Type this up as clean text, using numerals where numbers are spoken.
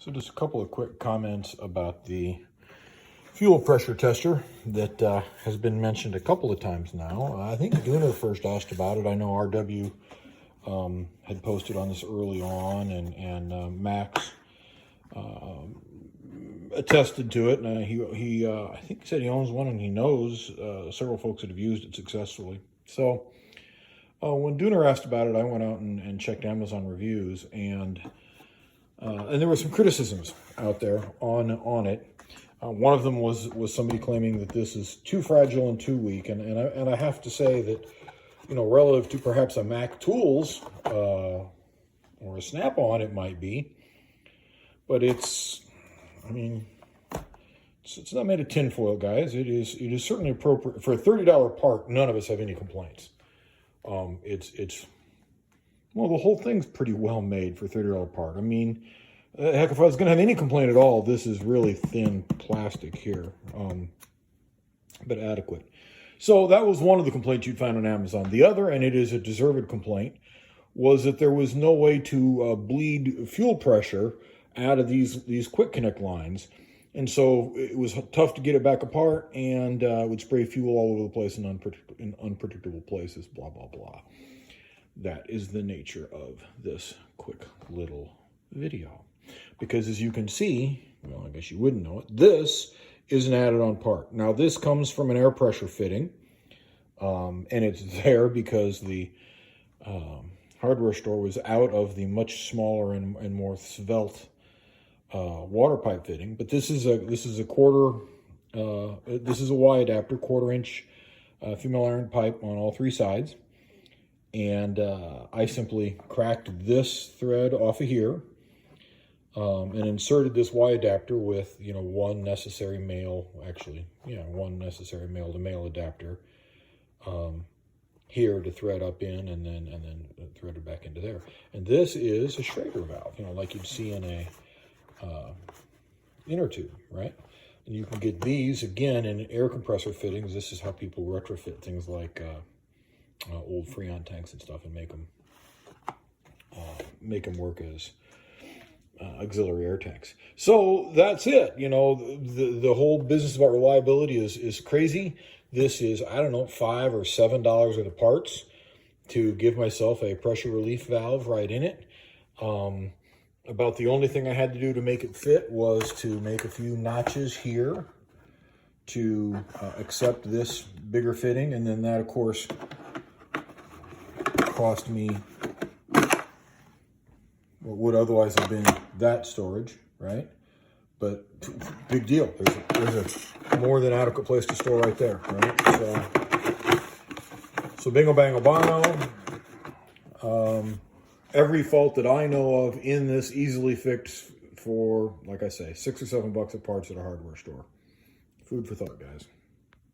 So just a couple of quick comments about the fuel pressure tester that has been mentioned a couple of times now. I think Dooner first asked about it. I know RW had posted on this early on, and Max attested to it. And he I think he said he owns one, and he knows several folks that have used it successfully. So when Dooner asked about it, I went out and checked Amazon reviews, and there were some criticisms out there on it. One of them was somebody claiming that this is too fragile and too weak, and I have to say that, you know, relative to perhaps a Mac Tools or a Snap-on, it might be, but it's not made of tinfoil, guys. It is certainly appropriate for a $30 part. None of us have any complaints. Well, the whole thing's pretty well made for a $30 part. I mean, heck, if I was going to have any complaint at all, this is really thin plastic here, but adequate. So that was one of the complaints you'd find on Amazon. The other, and it is a deserved complaint, was that there was no way to bleed fuel pressure out of these quick connect lines. And so it was tough to get it back apart, and it would spray fuel all over the place in unpredictable places, blah, blah, blah. That is the nature of this quick little video. Because as you can see, well, I guess you wouldn't know it, this is an added-on part. Now, this comes from an air pressure fitting, and it's there because the hardware store was out of the much smaller and more svelte water pipe fitting. But this is a Y adapter, 1/4-inch female iron pipe on all three sides. And I simply cracked this thread off of here and inserted this Y adapter with, you know, one necessary male to male adapter here to thread up in, and then thread it back into there. And this is a Schrader valve, you know, like you'd see in a inner tube, right? And you can get these again in air compressor fittings. This is how people retrofit things like old Freon tanks and stuff, and make them work as auxiliary air tanks. So that's it. You know, the whole business about reliability is crazy. This is, I don't know, $5 or $7 worth of parts to give myself a pressure relief valve right in it. About the only thing I had to do to make it fit was to make a few notches here to accept this bigger fitting, and then that, of course, cost me what would otherwise have been that storage, right? But big deal. There's a more than adequate place to store right there, right? So bingo bango bono. Every fault that I know of in this easily fixed for, like I say, $6 or $7 of parts at a hardware store. Food for thought, guys.